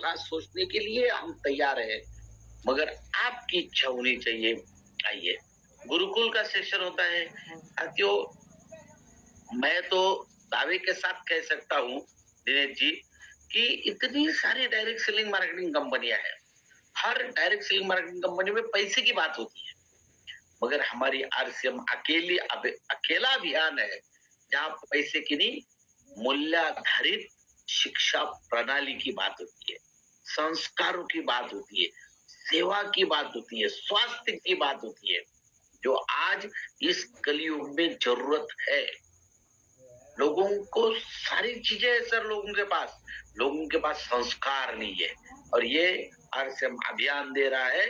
बड़ा सोचने के लिए हम तैयार हैं, मगर आपकी इच्छा होनी चाहिए। आइए, गुरुकुल का सेशन होता है साथियों। मैं तो दावे के साथ कह सकता हूँ दिनेश जी कि इतनी सारी डायरेक्ट सेलिंग मार्केटिंग कंपनियां हैं। हर डायरेक्ट सेलिंग मार्केटिंग कंपनी में पैसे की बात होती है, मगर हमारी आरसीएम अकेला अभियान है जहां पैसे की नहीं, मूल्याधारित शिक्षा प्रणाली की बात होती है, संस्कारों की बात होती है, सेवा की बात होती है, स्वास्थ्य की बात होती है, जो आज इस कलयुग में जरूरत है। लोगों को सारी चीजें है सर, लोगों के पास संस्कार नहीं है, और ये आरसीएम अभियान दे रहा है।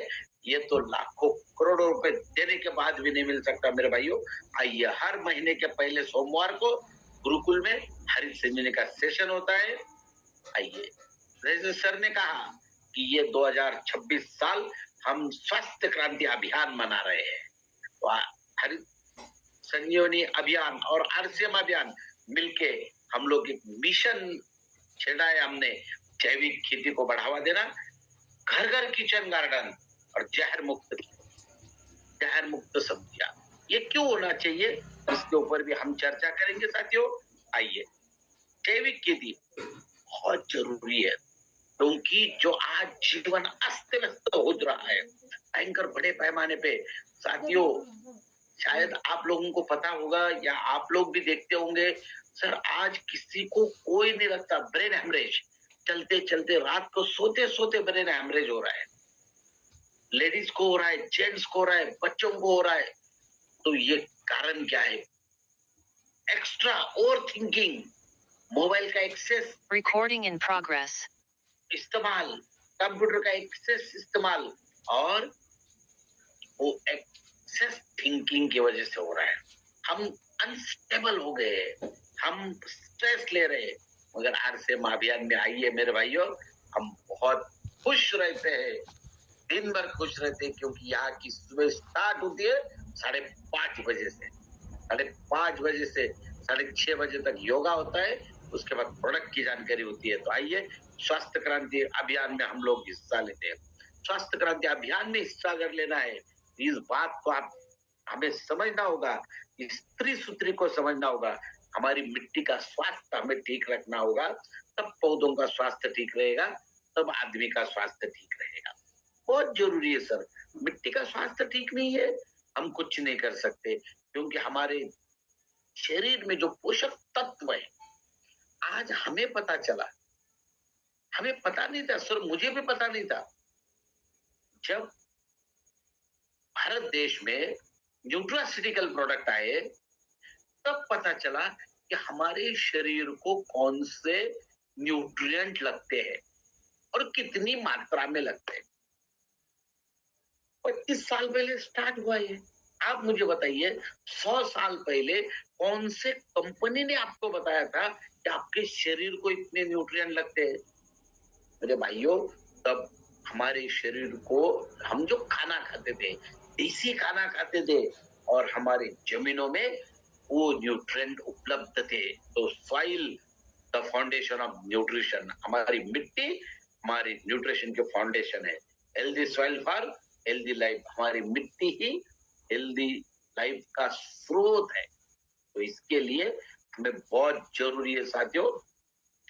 ये तो लाखों करोड़ों रुपए देने के बाद भी नहीं मिल सकता मेरे भाइयों। आइए, हर महीने के पहले सोमवार को गुरुकुल में हरित संजीवनी का सेशन होता है। आइए, जैसे सर ने कहा कि ये 2026 साल हम स्वास्थ्य क्रांति अभियान मना रहे हैं, तो हरित संजीवनी अभियान और आरसीएम अभियान मिलके हम लोग एक मिशन छेड़ा है हमने, जैविक खेती को बढ़ावा देना, घर घर किचन गार्डन और जहर मुक्त सब्जियां। ये क्यों होना चाहिए, इसके ऊपर भी हम चर्चा करेंगे साथियों। आइए, जैविक खेती बहुत जरूरी है, क्योंकि जो आज जीवन अस्त व्यस्त हो रहा है भयंकर बड़े पैमाने पे साथियों, शायद आप लोगों को पता होगा या आप लोग भी देखते होंगे सर, आज किसी को कोई नहीं लगता ब्रेन हेमरेज, चलते चलते रात को सोते सोते ब्रेन हेमरेज हो रहा है। लेडीज को हो रहा है, जेंट्स को हो रहा है, बच्चों को हो रहा है। तो ये कारण क्या है? एक्स्ट्रा ओवर थिंकिंग, मोबाइल का एक्सेस रिकॉर्डिंग इन प्रोग्रेस इस्तेमाल, कंप्यूटर का एक्सेस इस्तेमाल, और वो एक्सेस थिंकिंग की वजह से हो रहा है। हम अनस्टेबल हो गए, हम स्ट्रेस ले रहे हैं। मगर आरसीएम अभियान में आइए मेरे भाइयों, हम बहुत खुश रहते हैं, दिन भर खुश रहते हैं, क्योंकि यहाँ की सुबह स्टार्ट होती है 5:30 बजे से। 5:30 बजे से 6:30 बजे तक योगा होता है, उसके बाद प्रोडक्ट की जानकारी होती है। तो आइए, स्वास्थ्य क्रांति अभियान में हम लोग हिस्सा लेते हैं। स्वास्थ्य क्रांति अभियान में हिस्सा अगर लेना है, इस बात को आप हमें समझना होगा, स्त्री सूत्री को समझना होगा, हमारी मिट्टी का स्वास्थ्य हमें ठीक रखना होगा, तब पौधों का स्वास्थ्य ठीक रहेगा, तब आदमी का स्वास्थ्य ठीक रहेगा। बहुत जरूरी है सर, मिट्टी का स्वास्थ्य ठीक नहीं है, हम कुछ नहीं कर सकते, क्योंकि हमारे शरीर में जो पोषक तत्व है आज हमें पता चला, हमें पता नहीं था सर, मुझे भी पता नहीं था। जब भारत देश में न्यूट्रास्यूटिकल प्रोडक्ट आए, तब पता चला कि हमारे शरीर को कौन से न्यूट्रिएंट लगते हैं और कितनी मात्रा में लगते हैं। 25 साल पहले स्टार्ट हुआ ये। आप मुझे बताइए, 100 साल पहले कौन से कंपनी ने आपको बताया था कि आपके शरीर को इतने न्यूट्रिएंट लगते हैं? मेरे भाइयों, तब हमारे शरीर को, हम जो खाना खाते थे, देसी खाना खाते थे, और हमारे जमीनों में वो न्यूट्रिएंट उपलब्ध थे। तो soil the foundation of nutrition, हमारी मिट्टी हमारी न्यूट्रिशन के फाउंडेशन है। Healthy soil for healthy life, हमारी मिट्टी ही हेल्दी लाइफ का स्रोत है। तो इसके लिए हमें बहुत जरूरी है साथियों।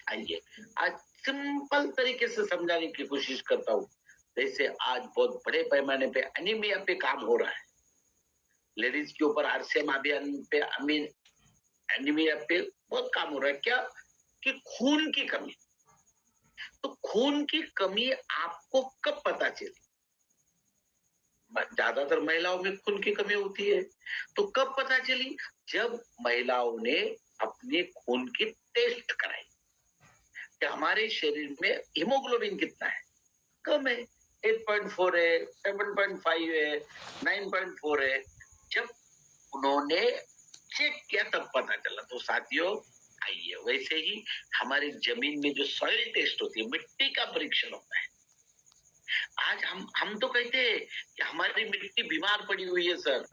आइए, आज सिंपल तरीके से समझाने की कोशिश करता हूँ। जैसे आज बहुत बड़े पैमाने पे एनीमिया पे काम हो रहा है, लेडीज के ऊपर आरसीएम अभियान पे एनीमिया पे बहुत काम हो रहा है। क्या कि खून की कमी। तो खून की कमी आपको कब पता चली? ज्यादातर महिलाओं में खून की कमी होती है। तो कब पता चली? जब महिलाओं ने अपने खून की टेस्ट कराई कि हमारे शरीर में हीमोग्लोबिन कितना है, कम है, 8.4 है, 7.5 है, 9.4 है। जब उन्होंने चेक किया तब पता चला। तो साथियों, आइए, वैसे ही हमारी जमीन में जो सॉइल टेस्ट होती है, मिट्टी का परीक्षण होता है। आज हम तो कहते हैं कि हमारी मिट्टी बीमार पड़ी हुई है सर,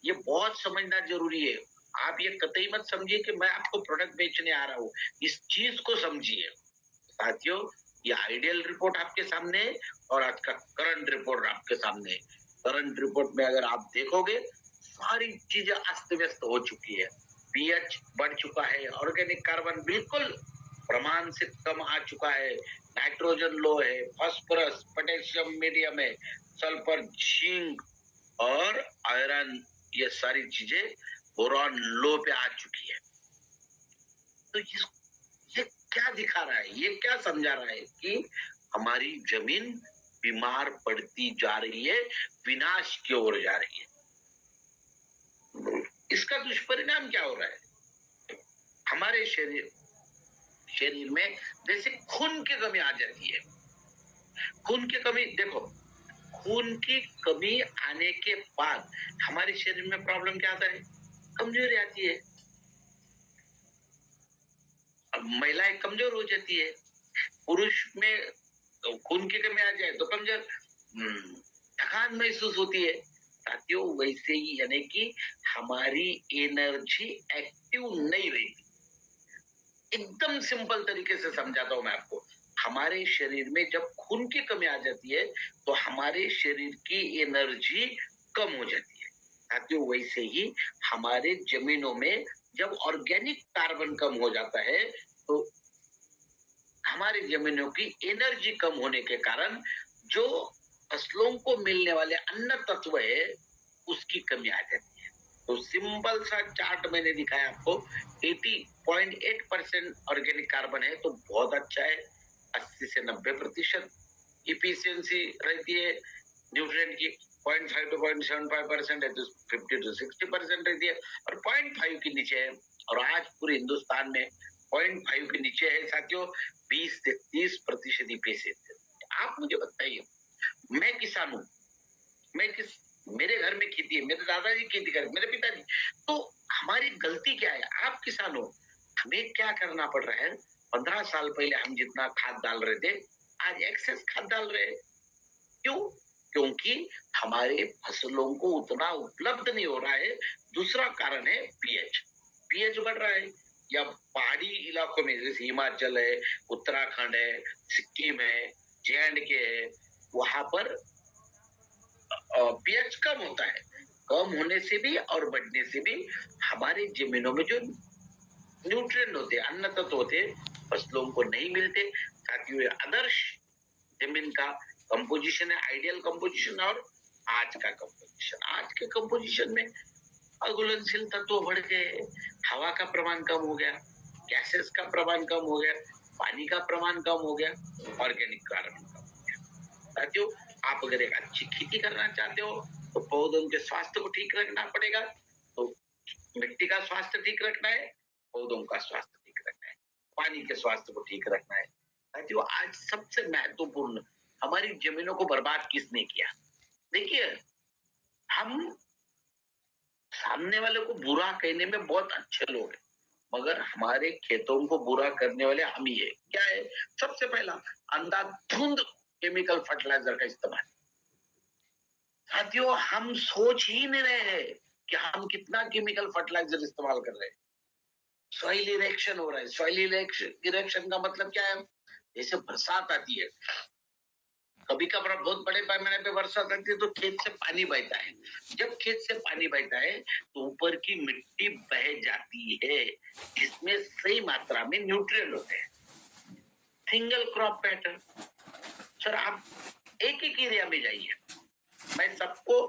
ये बहुत समझना जरूरी है। आप ये कतई मत समझिए कि मैं आपको प्रोडक्ट बेचने आ रहा हूँ, इस चीज को समझिए साथियों। ये आइडियल रिपोर्ट आपके सामने है और आज का करंट रिपोर्ट आपके सामने है। करंट रिपोर्ट में अगर आप देखोगे सारी चीजें अस्त व्यस्त हो चुकी है। पीएच बढ़ चुका है, ऑर्गेनिक कार्बन बिल्कुल प्रमाण से कम आ चुका है, नाइट्रोजन लो है, फास्फोरस पोटेशियम मीडियम है, सल्फर जिंक और आयरन, ये सारी चीजें बोरॉन लो पे आ चुकी है। तो ये क्या दिखा रहा है, ये क्या समझा रहा है कि हमारी जमीन बीमार पड़ती जा रही है, विनाश की ओर जा रही है। इसका दुष्परिणाम क्या हो रहा है? हमारे शरीर में जैसे खून की कमी आ जाती है। खून की कमी देखो, खून की कमी आने के बाद हमारे शरीर में प्रॉब्लम क्या आता है? कमजोरी आती है। अब महिलाएं कमजोर हो जाती है, पुरुष में खून की कमी आ जाए तो कमजोर, थकान महसूस होती है। साथियों वैसे ही यानी कि हमारी एनर्जी एक्टिव नहीं रहती। एकदम सिंपल तरीके से समझाता हूं मैं आपको। हमारे शरीर में जब खून की कमी आ जाती है तो हमारे शरीर की एनर्जी कम हो जाती है। साथियों वैसे ही हमारे जमीनों में जब ऑर्गेनिक कार्बन कम हो जाता है तो हमारी जमीनों की एनर्जी कम होने के कारण जो फसलों को मिलने वाले अन्न तत्व है उसकी कमी आ जाती है। तो सिंपल सा चार्ट मैंने दिखाया आपको। 80.8% ऑर्गेनिक कार्बन है तो बहुत अच्छा है। 80 से 90% इफिशियंसी रहती है न्यूट्रिएंट की। 0.5 to 0.75% है तो 50 to 60% रहती है। और 0.5 के नीचे है, और आज पूरे हिंदुस्तान में 0.5 के नीचे है साथियों 20 से 30% इफिशियंसी। आप मुझे बताइए, मैं किसान हूं, मेरे घर में खेती है, मेरे दादाजी खेती करे, मेरे पिताजी, तो हमारी गलती क्या है? आप किसान हो, हमें क्या करना पड़ रहा है? 15 साल पहले हम जितना खाद डाल रहे थे आज एक्सेस खाद डाल रहे हैं। क्यों? क्योंकि हमारे फसलों को उतना उपलब्ध नहीं हो रहा है। दूसरा कारण है पीएच। पीएच बढ़ रहा है, या पहाड़ी इलाकों में जैसे हिमाचल है, उत्तराखंड है, सिक्किम है, जे&के है, वहां पर पीएच कम होता है। कम होने से भी और बढ़ने से भी हमारी जमीनों में जो न्यूट्रिएंट होते हैं, अन्न तत्व होते हैं, फसलों को नहीं मिलते। ताकि आदर्श जमीन का कंपोजिशन है, आइडियल कंपोजिशन और आज का कंपोजिशन। आज के कंपोजिशन में अघुलनशील तत्व बढ़ गए, हवा का प्रमाण कम हो गया, गैसेस का प्रमाण कम हो गया, पानी का प्रमाण कम हो गया, ऑर्गेनिक कार्बन कम हो गया। साथियों आप अगर एक अच्छी खेती करना चाहते हो तो पौधों के स्वास्थ्य को ठीक रखना पड़ेगा। तो मिट्टी का स्वास्थ्य ठीक रखना है, पौधों का स्वास्थ्य ठीक रखना है, पानी के स्वास्थ्य को ठीक रखना है। साथियों आज सबसे महत्वपूर्ण, हमारी जमीनों को बर्बाद किसने किया? देखिए, हम सामने वाले को बुरा कहने में बहुत अच्छे लोग हैं, मगर हमारे खेतों को बुरा करने वाले हम ही है। क्या है? सबसे पहला, अंधाधुंध केमिकल फर्टिलाइजर का इस्तेमाल। साथियों हम सोच ही नहीं रहे हैं कि हम कितना केमिकल फर्टिलाइजर इस्तेमाल कर रहे हैं। सॉइल इरेक्शन हो रहा है। सॉइल इरेक्शन का मतलब क्या है? जैसे बरसात आती है, कभी कभार बहुत बड़े पैमाने पे बरसात आती है तो खेत से पानी बहता है। जब खेत से पानी बहता है तो ऊपर की मिट्टी बह जाती है, जिसमें सही मात्रा में न्यूट्रिएंट होते हैं। Single crop pattern. सर आप एक एक एरिया में जाइए, मैं सबको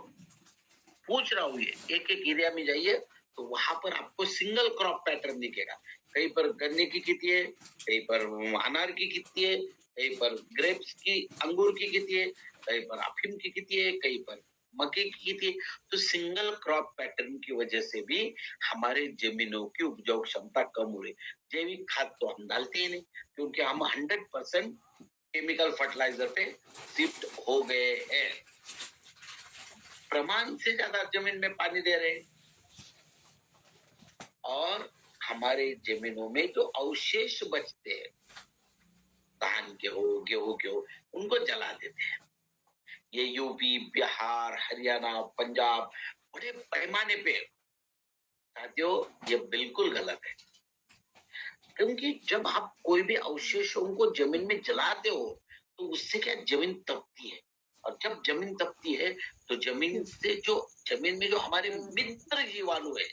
पूछ रहा हूँ, ये एक एक एरिया में जाइए तो वहां पर आपको सिंगल क्रॉप पैटर्न दिखेगा। कहीं पर गन्ने की खेती है, कहीं पर अनार की खेती है, कहीं पर ग्रेप्स की, अंगूर की खेती है, कहीं पर अफीम की खेती है, कहीं पर मक्के की खेती है। तो सिंगल क्रॉप पैटर्न की वजह से भी हमारे जमीनों की उपजाऊ क्षमता कम हो रही। जैविक खाद तो हम डालते ही नहीं, क्योंकि हम 100% केमिकल फर्टिलाइजर पे शिफ्ट हो गए हैं। प्रमाण से ज्यादा जमीन में पानी दे रहे हैं, और हमारे जमीनों में जो अवशेष बचते हैं, धान के हो, गेहूं के हो, उनको जला देते हैं। ये यूपी, बिहार, हरियाणा, पंजाब बड़े पैमाने पे। साथियों ये बिल्कुल गलत है। क्योंकि जब आप कोई भी अवशेषों को जमीन में जलाते हो तो उससे क्या जमीन तपती है, और जब जमीन तपती है तो जमीन में जो हमारे मित्र जीवाणु है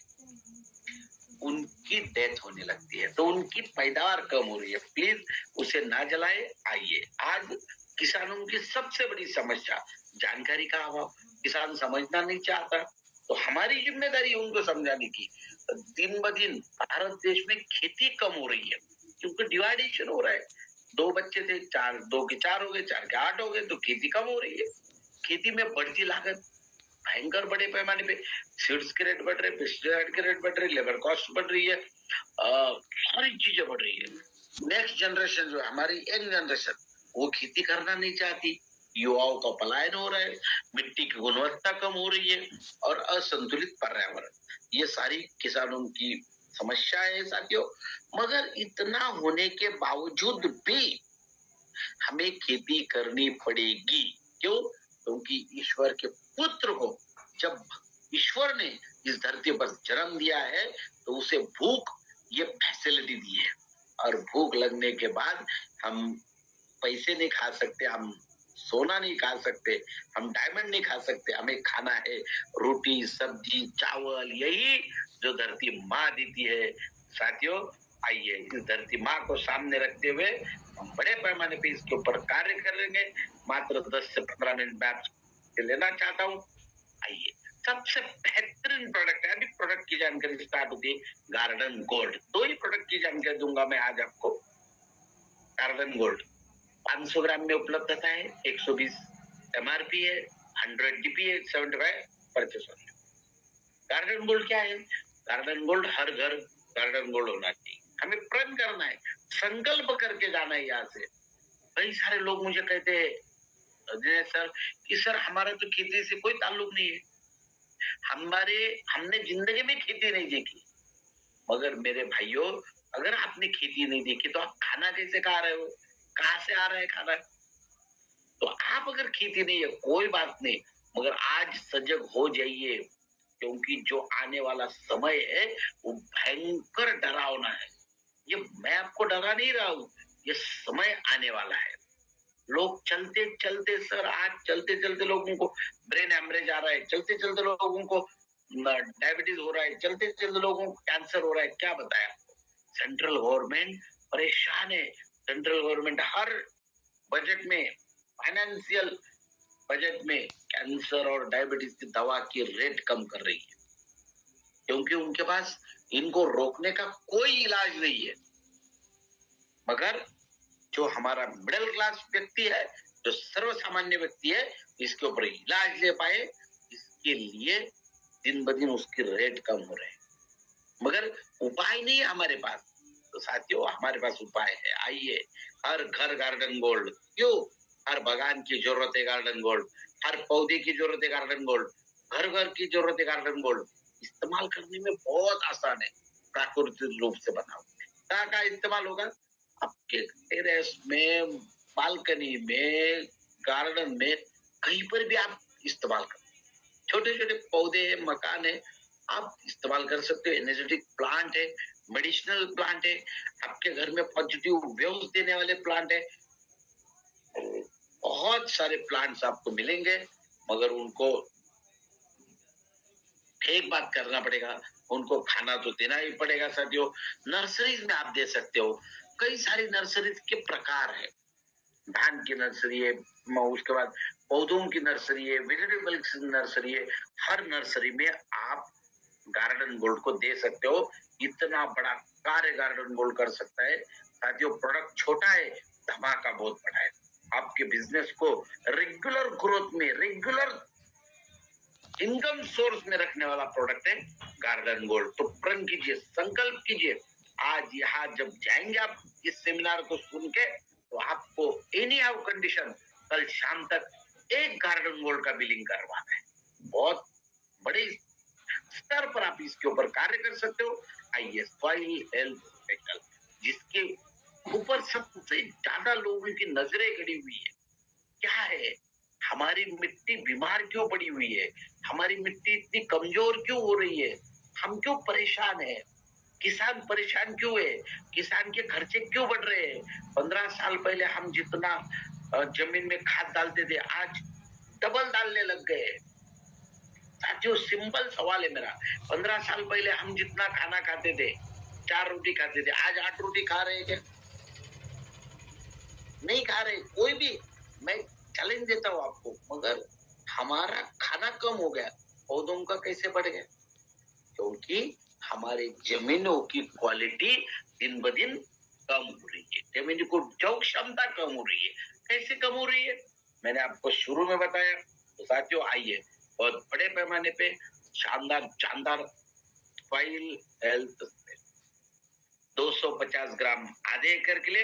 उनकी डेथ होने लगती है, तो उनकी पैदावार कम हो रही है। प्लीज उसे ना जलाए। आइए, आज किसानों की सबसे बड़ी समस्या जानकारी का अभाव। किसान समझना नहीं चाहता, तो हमारी जिम्मेदारी है उनको समझाने की। दिन ब दिन भारत देश में खेती कम हो रही है क्योंकि डिवाइडेशन हो रहा है। 2 बच्चे थे, 4, 2 के 4 हो गए, 4 के 8 हो गए, तो खेती कम हो रही है। खेती में बढ़ती लागत भयंकर बड़े पैमाने पे, सीड्स के रेट बढ़ रहे, पेस्टिसाइड के रेट बढ़ रहे, लेबर कॉस्ट बढ़ रही है, सारी चीजें बढ़ रही है। नेक्स्ट जनरेशन जो है हमारी यंग जनरेशन, वो खेती करना नहीं चाहती, युवाओं का पलायन हो रहा है, मिट्टी की गुणवत्ता कम हो रही है और असंतुलित पर्यावरण, ये सारी किसानों की समस्या है साथियों। मगर इतना होने के बावजूद भी हमें खेती करनी पड़ेगी। क्यों? क्योंकि ईश्वर के पुत्र को जब ईश्वर ने इस धरती पर जन्म दिया है तो उसे भूख ये फैसिलिटी दी है, और भूख लगने के बाद हम पैसे नहीं खा सकते, हम सोना नहीं खा सकते, हम डायमंड नहीं खा सकते, हमें खाना है रोटी सब्जी चावल, यही जो धरती माँ देती है। साथियों, आइए इस धरती माँ को सामने रखते हुए हम बड़े पैमाने पे इसके ऊपर कार्य करेंगे। मात्र 10 से 15 मिनट में आपसे लेना चाहता हूँ। आइए, सबसे बेहतरीन प्रोडक्ट है, अभी प्रोडक्ट की जानकारी स्टार्ट होती है। गार्डन गोल्ड, 2 ही प्रोडक्ट की जानकारी दूंगा मैं आज आपको। गार्डन गोल्ड 500 ग्राम में उपलब्धता है, 120 MRP है, 100 DP है, 75 परचेस। गार्डन गोल्ड क्या है? गार्डन गोल्ड हर घर गार्डन गोल्ड होना चाहिए। हमें प्रण करना है, संकल्प करके जाना है यहाँ से। कई सारे लोग मुझे कहते हैं अजय सर कि सर हमारा तो खेती से कोई ताल्लुक नहीं है, हमने जिंदगी में खेती नहीं देखी। मगर मेरे भाइयों, अगर आपने खेती नहीं देखी तो आप खाना कैसे खा रहे हो? कहाँ से आ रहा है खाना? तो आप अगर खेती नहीं है कोई बात नहीं, मगर आज सजग हो जाइए, क्योंकि जो आने वाला समय है वो भयंकर डरावना है। ये मैं आपको डरा नहीं रहा हूँ, ये समय आने वाला है। लोग चलते चलते सर, आज चलते चलते लोगों को ब्रेन हेमरेज आ रहा है, चलते चलते लोगों को डायबिटीज हो रहा है, चलते चलते लोगों को कैंसर हो रहा है। क्या बताया आपको? सेंट्रल गवर्नमेंट परेशान है। सेंट्रल गवर्नमेंट हर बजट में, फाइनेंशियल बजट में कैंसर और डायबिटीज की दवा की रेट कम कर रही है, क्योंकि उनके पास इनको रोकने का कोई इलाज नहीं है। मगर जो हमारा मिडिल क्लास व्यक्ति है, जो सर्वसामान्य व्यक्ति है, इसके ऊपर इलाज ले पाए, इसके लिए दिन ब दिन उसकी रेट कम हो रहे हैं। मगर उपाय नहीं है हमारे पास। तो साथियों, हमारे पास उपाय है। आइए, हर घर गार्डन गोल्ड। क्यों? हर बागान की जरूरत है गार्डन गोल्ड, हर पौधे की जरूरत है गार्डन गोल्ड, घर घर की जरूरत है गार्डन गोल्ड। इस्तेमाल करने में बहुत आसान है, प्राकृतिक रूप से बना हुआ। क्या इस्तेमाल होगा? आपके टेरेस में, बालकनी में, गार्डन में, कहीं पर भी आप इस्तेमाल कर, छोटे छोटे पौधे है, मकान है, आप इस्तेमाल कर सकते हो। एनर्जेटिक प्लांट है, मेडिसिनल प्लांट है, आपके घर में पॉजिटिव वेव्स देने वाले प्लांट है। बहुत सारे प्लांट्स आपको मिलेंगे, मगर उनको एक बात करना पड़ेगा, उनको खाना तो देना ही पड़ेगा साथियों। नर्सरीज में आप दे सकते हो, कई सारी नर्सरीज के प्रकार है। धान की नर्सरी है, उसके बाद पौधों की नर्सरी है, वेजिटेबल की नर्सरी है। हर नर्सरी में आप गार्डन गोल्ड को दे सकते हो। इतना बड़ा कार्य गार्डन गोल्ड कर सकता है साथियों। प्रोडक्ट छोटा है, धमाका बहुत बड़ा है। आपके बिजनेस को रेगुलर ग्रोथ में, रेगुलर इनकम सोर्स में रखने वाला प्रोडक्ट है गार्डन गोल्ड। तो प्रण कीजिए, संकल्प कीजिए। आज यहाँ जब जाएंगे आप इस सेमिनार को सुन के, तो आपको एनी हाउ कंडीशन कल शाम तक एक गार्डन गोल्ड का बिलिंग करवाना है। बहुत बड़े स्तर पर आप इसके ऊपर कार्य कर सकते हो। आइए, सॉइल हेल्थ स्पेशल, जिसके ऊपर सबसे ज्यादा लोगों की नजरें गड़ी हुई है। क्या है? हमारी मिट्टी बीमार क्यों पड़ी हुई है? हमारी मिट्टी इतनी कमजोर क्यों हो रही है? हम क्यों परेशान है? किसान परेशान क्यों है, किसान के खर्चे क्यों बढ़ रहे हैं। 15 साल पहले हम जितना जमीन में खाद डालते थे आज डबल डालने लग गए। साथियों सिंपल सवाल है मेरा, 15 साल पहले हम जितना खाना खाते थे, 4 रोटी खाते थे, आज 8 रोटी खा रहे हैं क्या? नहीं खा रहे कोई भी। मैं चैलेंज देता हूँ आपको, मगर हमारा खाना कम हो गया, पौधों का कैसे बढ़ गया? क्योंकि हमारे जमीनों की क्वालिटी दिन ब दिन कम हो रही है, जमीन को उपजाऊ क्षमता कम हो रही है। कैसे कम हो रही है? मैंने आपको शुरू में बताया। तो साथियों आइए बहुत बड़े पैमाने पे शानदार शानदार सॉइल हेल्थ 250 ग्राम आधे एकड़ के लिए,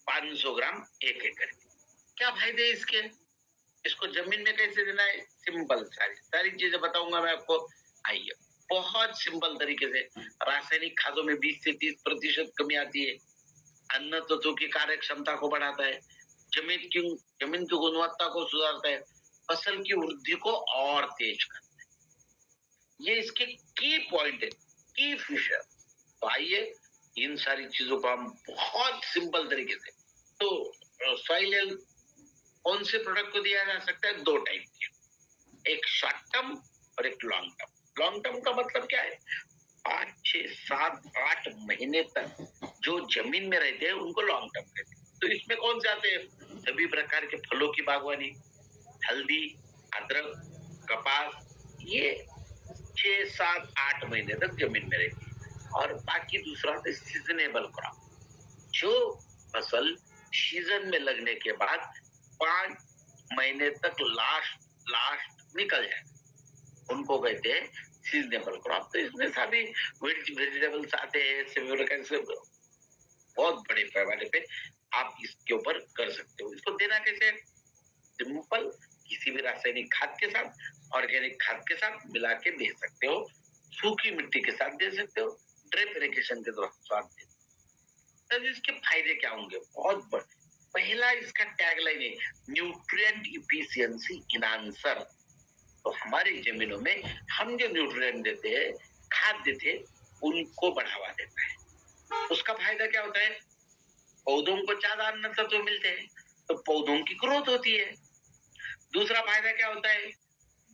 500 ग्राम 1 एकड़ के। क्या फायदे इसके? इसको जमीन में कैसे देना है? सिंपल, सारी चीजें बताऊंगा मैं आपको। आइए बहुत सिंपल तरीके से। रासायनिक खादों में 20 से 30% कमी आती है। अन्न तत्वों की कार्य क्षमता को बढ़ाता है, जमीन की गुणवत्ता को सुधारता है, फसल की वृद्धि को और तेज करता है। ये इसके की पॉइंट है, की फीचर। तो आइए इन सारी चीजों को हम बहुत सिंपल तरीके से। तो सॉइल हेल्थ कौन से प्रोडक्ट को दिया जा सकता है? 2 टाइप के, एक शॉर्ट टर्म और एक लॉन्ग टर्म। लॉन्ग टर्म का मतलब क्या है? 5, 6, 7, 8 महीने तक जो जमीन में रहते हैं उनको लॉन्ग टर्म कहते हैं। तो इसमें कौन से आते हैं? सभी प्रकार के फलों की बागवानी, हल्दी, अदरक, कपास, ये 6, 7, 8 महीने तक जमीन में रहती है। और बाकी दूसरा होता है सीजनेबल क्रॉप, जो फसल सीजन में लगने के बाद 5 महीने तक लास्ट निकल जाए, उनको कहते हैं सीजनेबल क्रॉप। तो इसमें सभी वेजिटेबल्स आते हैं, बहुत बड़े पैमाने पे आप इसके ऊपर कर सकते हो। इसको देना कैसे? सिंपल, किसी भी रासायनिक खाद के साथ, ऑर्गेनिक खाद के साथ मिला के दे सकते हो, सूखी मिट्टी के साथ दे सकते हो, ड्रिप इरिगेशन के द्वारा दे। तब इसके फायदे क्या होंगे? बहुत बड़े। पहला इसका टैगलाइन है न्यूट्रिएंट इफिशियंसी इनहांसर। तो हमारी जमीनों में हम जो न्यूट्रिएंट देते हैं, खाद देते हैं, उनको बढ़ावा देता है। उसका फायदा क्या होता है? पौधों को ज्यादा अन्न तत्व मिलते हैं, तो पौधों की ग्रोथ होती है। दूसरा फायदा क्या होता है?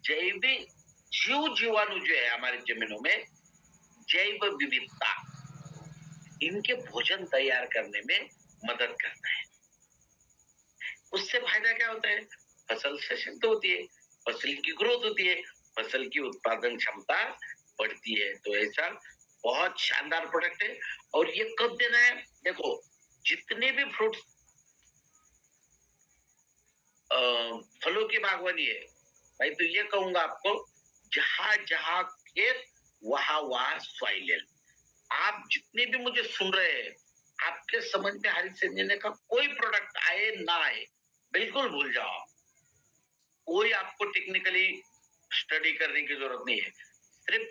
जैविक जीवाणु जो है हमारी जमीनों में, जैव विविधता, इनके भोजन तैयार करने में मदद करता है। उससे फायदा क्या होता है? फसल सशक्त होती है, फसल की ग्रोथ होती है, फसल की उत्पादन क्षमता बढ़ती है। तो ऐसा बहुत शानदार प्रोडक्ट है। और ये कब देना है? देखो, जितने भी फ्रूट्स फलों की बागवानी है भाई, तो ये कहूंगा आपको, जहां जहां खेत वहां वहां सॉइल हेल्थ। आप जितने भी मुझे सुन रहे हैं, आपके समझ में हरित संजीवनी का कोई प्रोडक्ट आए ना आए, बिल्कुल भूल जाओ। कोई आपको टेक्निकली स्टडी करने की जरूरत नहीं है। सिर्फ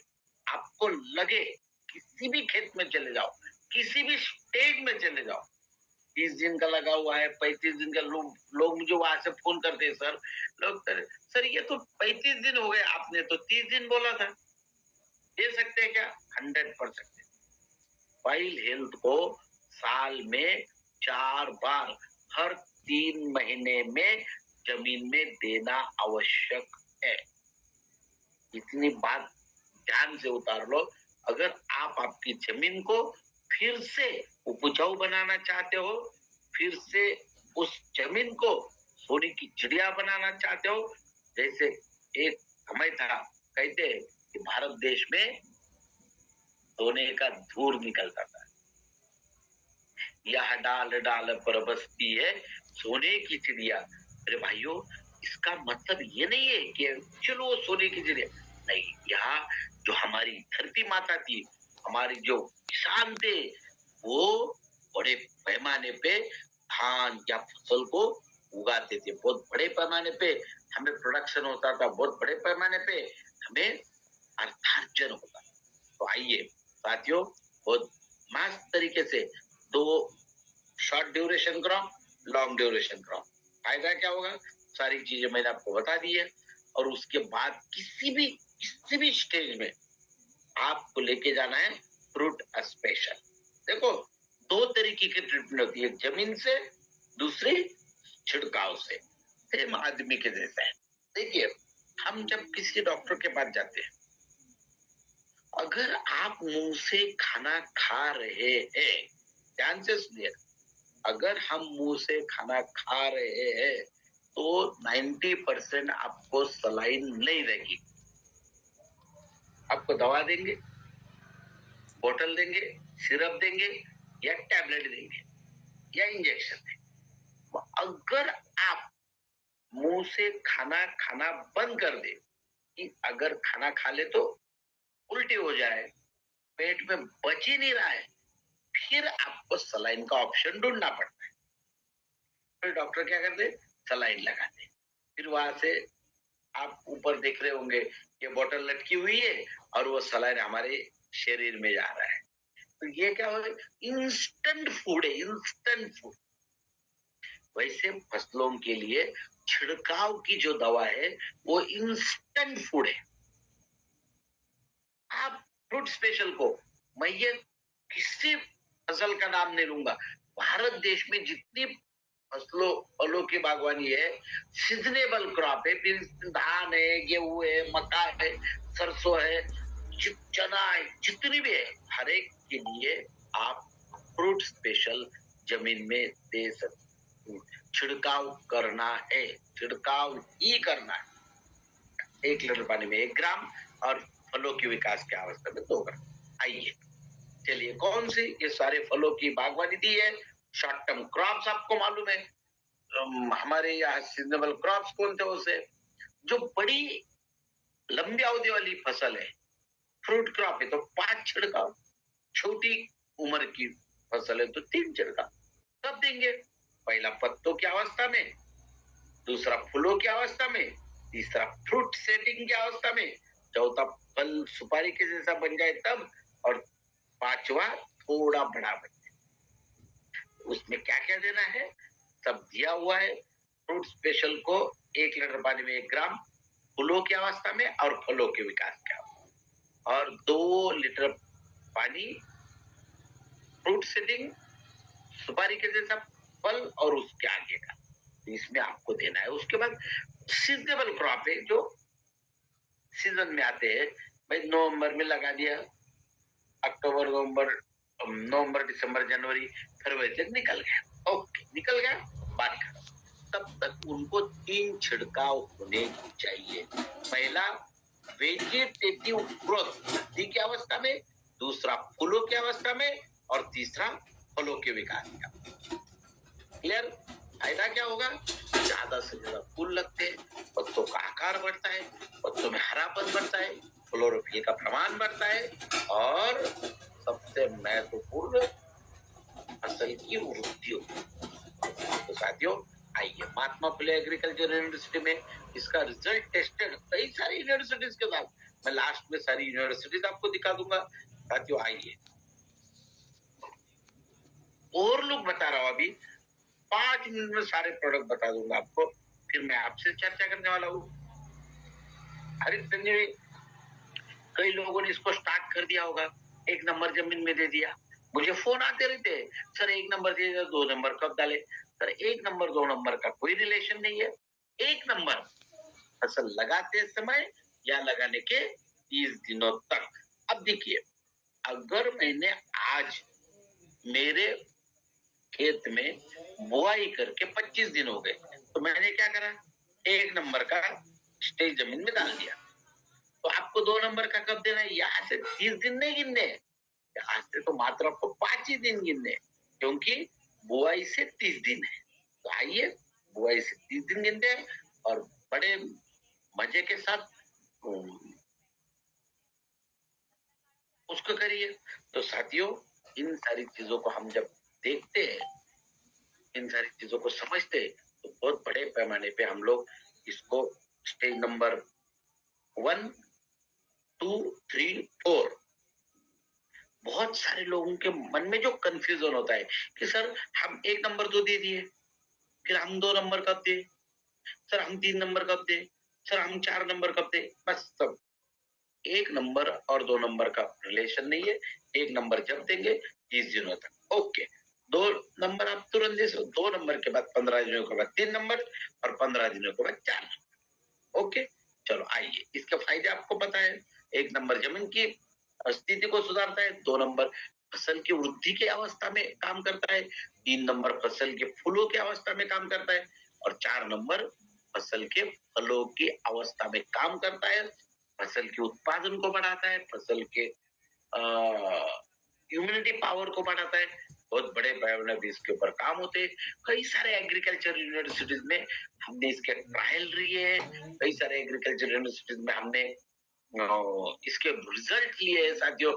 आपको लगे, किसी भी खेत में चले जाओ, किसी भी स्टेज में चले जाओ, 30 दिन का लगा हुआ है, 35 दिन का। लोग मुझे वहां से फोन करते हैं, सर ये तो 35 दिन हो गए, आपने तो 30 दिन बोला था। दे सकते हैं क्या? 100%। सॉइल हेल्थ को साल में 4 बार, हर 3 महीने में जमीन में देना आवश्यक है। इतनी बात ध्यान से उतार लो। अगर आप आपकी जमीन को फिर से उपजाऊ बनाना चाहते हो, फिर से उस जमीन को सोने की चिड़िया बनाना चाहते हो, जैसे एक समय था, कहते हैं कि भारत देश में सोने का धूर निकलता था। यह डाल डाल पर बसती है सोने की चिड़िया। अरे भाइयों, इसका मतलब ये नहीं है कि चलो सोने की चिड़िया नहीं। यहाँ जो हमारी धरती माता थी, हमारी जो किसान थे, वो बड़े पैमाने पे धान या फसल को उगाते थे। बहुत बड़े पैमाने पे हमें प्रोडक्शन होता था, बहुत बड़े पैमाने पे हमें अर्थार्जन होता। तो आइए साथियों, बहुत मस्त तरीके से 2 short duration crop, long duration crop. फायदा क्या होगा? सारी चीजें मैंने आपको बता दी है। और उसके बाद किसी भी स्टेज में आपको लेके जाना है फ्रूट स्पेशल। देखो, दो तरीके की ट्रीटमेंट होती है, जमीन से, दूसरी छिड़काव से। सेम आदमी के जैसा है। देखिए, हम जब किसी डॉक्टर के पास जाते हैं, अगर आप मुंह से खाना खा रहे हैं, ध्यान से सुनिए, अगर हम मुंह से खाना खा रहे हैं तो 90% आपको सलाइन नहीं देगी। आपको दवा देंगे, बोतल देंगे, सिरप देंगे या टैबलेट देंगे या इंजेक्शन देंगे। अगर आप मुंह से खाना खाना बंद कर दे, कि अगर खाना खा ले तो उल्टी हो जाए, पेट में बच ही नहीं रहा है, फिर आपको सलाइन का ऑप्शन ढूंढना पड़ता है। फिर डॉक्टर क्या करते, सलाइन लगाते। फिर वहां से आप ऊपर देख रहे होंगे, ये बोतल लटकी हुई है और वो सलाइन हमारे शरीर में जा रहा है। तो ये क्या हो, इंस्टेंट फूड है, इंस्टेंट फूड। वैसे फसलों के लिए छिड़काव की जो दवा है वो इंस्टेंट फूड है। आप फ्रूट स्पेशल को, मैं ये किसी फसल का नाम नहीं लूंगा, भारत देश में जितनी फसलों फलों की बागवानी है, सीजनेबल क्रॉप है, फिर धान है, गेहूं है, मक्का है, सरसों है, चना है, जितनी भी है, हर एक के लिए आप फ्रूट स्पेशल जमीन में दे सकते हो। छिड़काव करना है, छिड़काव ही करना है। 1 लीटर पानी में 1 ग्राम और फलों की विकास की अवस्था में 2 ग्राम। आइए, चलिए, कौन सी, ये सारे फलों की बागवानी दी है। शॉर्ट टर्म क्रॉप्स आपको मालूम है, हमारे यहाँ सीजनेबल क्रॉप्स कौन थे, उसे जो बड़ी लंबी अवधि वाली फसल है, फ्रूट क्रॉप है तो 5 छिड़काव, छोटी उम्र की फसल है तो 3 छिड़काव। कब देंगे, पहला पत्तों की अवस्था में, दूसरा फूलों की अवस्था में, तीसरा फ्रूट सेटिंग की अवस्था में, चौथा फल सुपारी के जैसा बन जाए तब, और पांचवा थोड़ा बड़ा बन जाए। उसमें क्या क्या देना है सब दिया हुआ है। फ्रूट स्पेशल को 1 लीटर पानी में 1 ग्राम, फूलों की अवस्था में और फलों के विकास की अवस्था, और 2 लीटर पानी फ्रूट सेटिंग, सुपारी के जैसा फल और उसके आगे का, इसमें आपको देना है। उसके बाद सीजनेबल क्रॉप है जो सीजन में आते हैं, भाई नवंबर में लगा दिया, अक्टूबर नवंबर, नवंबर दिसंबर जनवरी फरवरी तक निकल गया, ओके निकल गया, बात खत्म। तब तक उनको 3 छिड़काव होने चाहिए। पहला वेजिटेटिव ग्रोथ, वृद्धि की अवस्था में, दूसरा फूलों की अवस्था में, और तीसरा फलों के विकास का। क्लियर? फायदा क्या होगा, ज्यादा से ज्यादा फूल लगते हैं, पत्तों का आकार बढ़ता है, पत्तों में हरापन बढ़ता है, क्लोरोफिल का प्रमाण बढ़ता है, और सबसे महत्वपूर्ण फसल की वृद्धि होती है। तो साथियों, आइए महात्मा फुले एग्रीकल्चर यूनिवर्सिटी में इसका रिजल्ट टेस्टेड कई सारी यूनिवर्सिटीज के साथ, मैं लास्ट में सारी यूनिवर्सिटीज आपको दिखा दूंगा। साथियों आइए, और लोग बता रहा हूं, अभी 5 मिनट में सारे प्रोडक्ट बता दूंगा आपको, फिर मैं आपसे चर्चा करने वाला हूँ। हरित संजीवनी, कई लोगों ने इसको स्टार्ट कर दिया होगा, 1 नंबर जमीन में दे दिया, मुझे फोन आते रहते हैं, सर 1 नंबर दे दिया, 2 नंबर कब डाले। सर 1 नंबर 2 नंबर का कोई रिलेशन नहीं है। 1 नंबर फसल लगाते समय या लगाने के 30 दिनों तक। अब देखिए, अगर मैंने आज मेरे खेत में बुआई करके 25 दिन हो गए, तो मैंने क्या करा, 1 नंबर का स्टेज जमीन में डाल दिया, तो आपको 2 नंबर का कब देना है, यहाँ से 30 दिन नहीं गिनने, यहाँ से तो मात्र आपको 5 ही दिन गिनने, क्योंकि बुआई से 30 दिन है। तो आइए, बुआई से 30 दिन गिनते हैं और बड़े मजे के साथ उसको करिए। तो साथियों, इन सारी चीजों को हम जब देखते हैं, इन सारी चीजों को समझते हैं, तो बहुत बड़े पैमाने पे हम लोग इसको स्टेज नंबर 1, 2, 3, 4, बहुत सारे लोगों के मन में जो कंफ्यूजन होता है कि सर हम 1 नंबर तो दे दिए, फिर हम 2 नंबर कब दे, सर हम 3 नंबर कब दे, सर हम 4 नंबर कब दे, बस सब 1 नंबर और 2 नंबर का रिलेशन नहीं है। 1 नंबर जब देंगे 30 दिनों तक। ओके। 2 नंबर आप तुरंत दे सकते हो। 2 नंबर के बाद 15 दिनों के बाद 3 नंबर और 15 दिनों के बाद 4 नंबर। ओके। चलो आइए, इसके फायदे आपको पता है। 1 नंबर जमीन की स्थिति को सुधारता है। 2 नंबर फसल की वृद्धि की अवस्था में काम करता है। 3 नंबर फसल के फूलों की अवस्था में काम करता है और 4 नंबर फसल के फलों की अवस्था में काम करता है। फसल के उत्पादन को बढ़ाता है, फसल के इम्यूनिटी पावर को बढ़ाता है। बहुत बड़े पैमाने पे इसके ऊपर काम होते हैं। कई सारे एग्रीकल्चर यूनिवर्सिटीज में हमने इसके ट्रायल लिए हैं। कई सारे एग्रीकल्चर यूनिवर्सिटीज में हमने इसके रिजल्ट लिए हैं साथियों।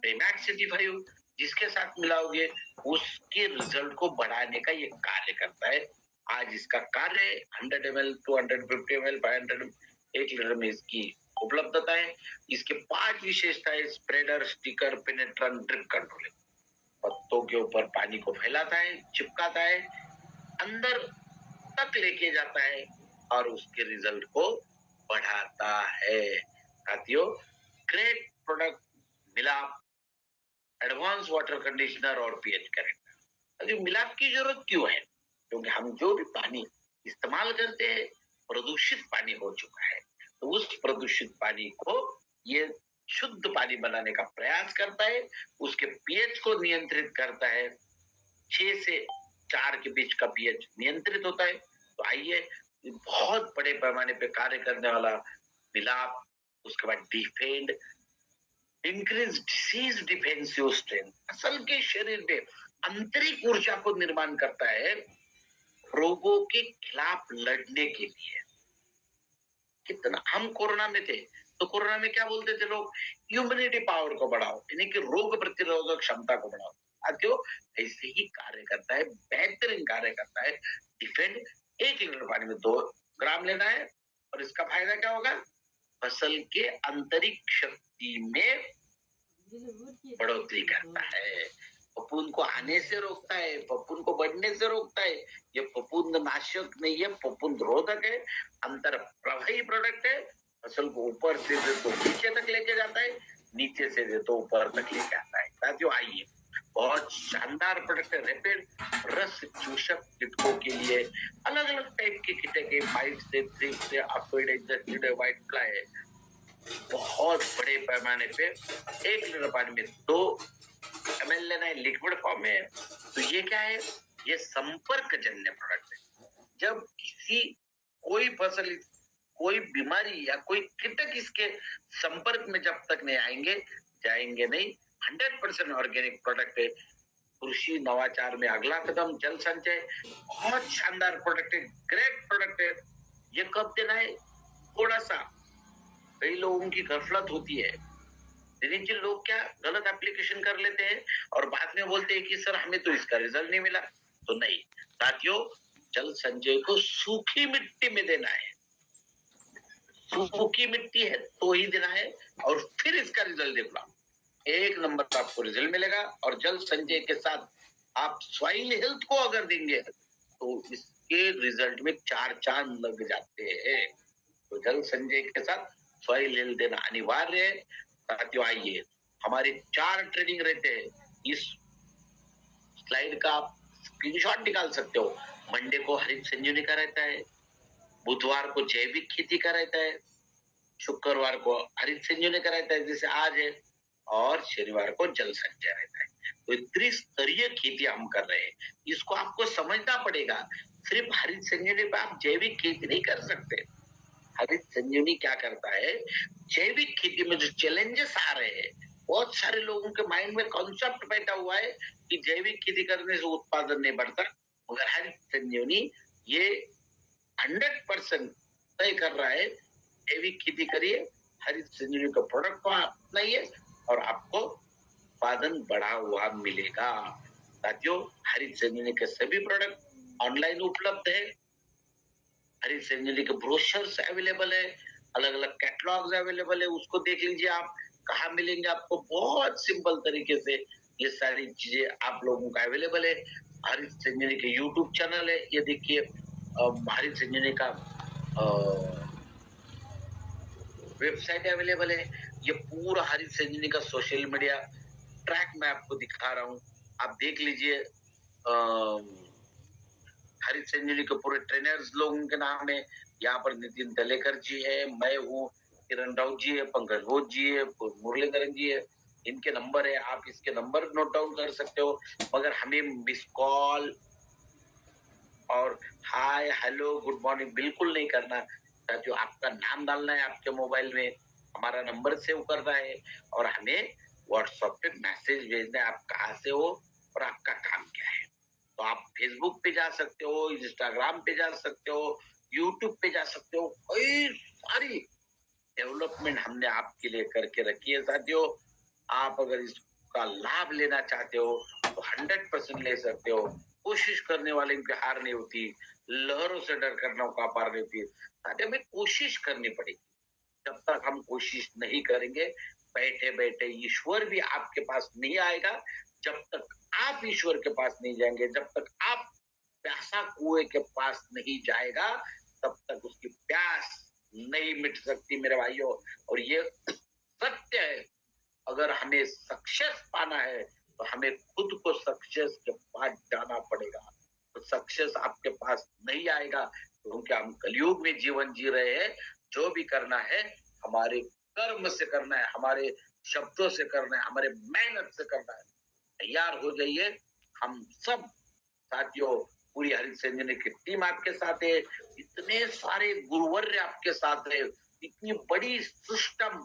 पेमैक्स 85 जिसके साथ मिलाओगे उसके रिजल्ट को बढ़ाने का ये कार्य करता है। आज इसका कार्य 100 ml 250 ml 500 1 लीटर में इसकी उपलब्धता है। इसके 5 विशेषताएं: स्प्रेडर, स्टिकर, पेनेट्रेंट, ड्रिप कंट्रोल। पत्तों के ऊपर पानी को फैलाता है, चिपकाता है, अंदर तक लेके जाता है और उसके रिजल्ट को बढ़ाता है। साथियों, ग्रेट प्रोडक्ट मिलाप, एडवांस वाटर कंडीशनर और पीएच करेक्टर। अभी मिलाप की जरूरत क्यों है? क्योंकि हम जो भी पानी इस्तेमाल करते हैं प्रदूषित पानी हो चुका है, तो उस प्रदूषित पानी को ये शुद्ध पानी बनाने का प्रयास करता है। उसके पीएच को नियंत्रित करता है। 6 से 4 के बीच का पीएच नियंत्रित होता है। तो आइए, बहुत बड़े पैमाने पे कार्य करने वाला मिलाप। उसके बाद defend, increase disease defensive strength, फसल के शरीर में आंतरिक ऊर्जा को निर्माण करता है रोगों के खिलाफ लड़ने के लिए। कितना हम कोरोना में थे तो कोरोना में क्या बोलते थे लोग? इम्यूनिटी पावर को बढ़ाओ, यानी कि रोग प्रतिरोधक क्षमता को बढ़ाओ। साथियों, ऐसे ही कार्य करता है, बेहतरीन कार्य करता है डिफेंड। 1 लीटर पानी में 2 ग्राम लेना है और इसका फायदा क्या होगा? फसल के आंतरिक शक्ति में बढ़ोतरी करता है, फफूंद को आने से रोकता है, फफूंद को बढ़ने से रोकता है। ये फफूंद नाशक नहीं है, फफूंद रोधक है, अंतर प्रभावी प्रोडक्ट है। फसल को ऊपर से दे तो नीचे तक लेके जाता है, नीचे से दे तो ऊपर तक लेके आता है। साथियों आइए, बहुत शानदार प्रोडक्ट है। रैपिड रस चूषक कीटकों के लिए अलग अलग टाइप के कीटक है, माइट से, थ्रिप से, अफिड, व्हाइट फ्लाई है। बहुत बड़े पैमाने पे 1 लीटर पानी में 2 ml लेना है, लिक्विड फॉर्म में है। तो ये क्या है? ये संपर्क जन्य प्रोडक्ट है। जब कोई फसल, कोई बीमारी या कोई कीटक इसके संपर्क में जब तक नहीं आएंगे, जाएंगे नहीं। 100% ऑर्गेनिक प्रोडक्ट है। कृषि नवाचार में अगला कदम जल संचय, बहुत शानदार प्रोडक्ट है, ग्रेट प्रोडक्ट है। ये कब देना है? थोड़ा सा कई लोगों की गफलत होती है। लेकिन जो लोग क्या गलत एप्लीकेशन कर लेते हैं और बाद में बोलते हैं कि सर हमें तो इसका रिजल्ट नहीं मिला। तो नहीं साथियों, जल संचय को सूखी मिट्टी में देना है। सूखी मिट्टी है तो ही देना है और फिर इसका रिजल्ट देखना। 1 नंबर आपको रिजल्ट मिलेगा। और जल संचय के साथ आप सॉइल हेल्थ को अगर देंगे तो इसके रिजल्ट में 4 चांद लग जाते हैं। तो जल संचय के साथ सॉइल हेल्थ देना अनिवार्य है। साथियों आइए, हमारे 4 ट्रेनिंग रहते हैं। इस स्लाइड का आप स्क्रीनशॉट निकाल सकते हो। मंडे को हरित संजीवनी का रहता है, बुधवार को जैविक खेती का रहता है, शुक्रवार को हरित संजीवनी का रहता है जैसे आज है, और शनिवार को जल संचय रहता है। तो त्रिस्तरीय खेती हम कर रहे हैं, इसको आपको समझना पड़ेगा। सिर्फ हरित संजीवनी पे आप जैविक खेती नहीं कर सकते। हरित संजीवनी क्या करता है? जैविक खेती में जो चैलेंजेस आ रहे हैं, बहुत सारे लोगों के माइंड में कॉन्सेप्ट बैठा हुआ है कि जैविक खेती करने से उत्पादन नहीं बढ़ता, मगर हरित संजीवनी ये 100% तय कर रहा है। जैविक खेती करिए, हरित संजीवनी का प्रोडक्ट को अपनाइए और आपको उत्पादन बढ़ा हुआ मिलेगा। साथियों, हरित संजीवनी के सभी प्रोडक्ट ऑनलाइन उपलब्ध है। हरित संजीवनी के ब्रोशर्स अवेलेबल है, अलग अलग कैटलॉग्स अवेलेबल है, उसको देख लीजिए। आप कहाँ मिलेंगे आपको? बहुत सिंपल तरीके से ये सारी चीजें आप लोगों का अवेलेबल है। हरित संजीवनी के यूट्यूब चैनल है, ये देखिए। हरित संजीवनी का वेबसाइट अवेलेबल है। ये पूरा हरित संजीवनी का सोशल मीडिया ट्रैक मैं आपको दिखा रहा हूँ, आप देख लीजिए। हरित संजीवनी के पूरे ट्रेनर्स लोगों के नाम है। यहाँ पर नितिन दलेकर जी है, मैं हूँ, किरण राउत जी है, पंकज घोष जी है, मुरलीधरन जी है। इनके नंबर है, आप इसके नंबर नोट डाउन कर सकते हो। मगर हमें मिस कॉल और हाय हेलो गुड मॉर्निंग बिल्कुल नहीं करना। जो आपका नाम डालना है आपके मोबाइल में, हमारा नंबर सेव करना है और हमें व्हाट्सएप पे मैसेज भेजना है, आप कहाँ से हो और आपका काम क्या है। तो आप फेसबुक पे जा सकते हो, इंस्टाग्राम पे जा सकते हो, यूट्यूब पे जा सकते हो। कई सारी डेवलपमेंट हमने आपके लिए करके रखी है साथियों। आप अगर इसका लाभ लेना चाहते हो तो 100% ले सकते हो। कोशिश करने वाले की हार नहीं होती, लहरों से डर करना का पार नहीं होती। साथियों, हमें कोशिश करनी पड़ेगी। जब तक हम कोशिश नहीं करेंगे, बैठे बैठे ईश्वर भी आपके पास नहीं आएगा। जब तक आप ईश्वर के पास नहीं जाएंगे, जब तक आप प्यासा कुएं के पास नहीं जाएगा, तब तक उसकी प्यास नहीं मिट सकती मेरे भाइयों। और ये सत्य है। अगर हमें सक्सेस पाना है तो हमें खुद को सक्सेस के पास जाना पड़ेगा। तो सक्सेस आपके पास नहीं आएगा क्योंकि हम कलयुग में जीवन जी रहे हैं। जो भी करना है हमारे कर्म से करना है, हमारे शब्दों से करना है, हमारे मेहनत से करना है। तैयार हो जाइए। हम सब साथियों, पूरी हरित संजीवनी की टीम आपके साथ है। इतने सारे गुरुवर्य आपके साथ है। इतनी बड़ी सिस्टम,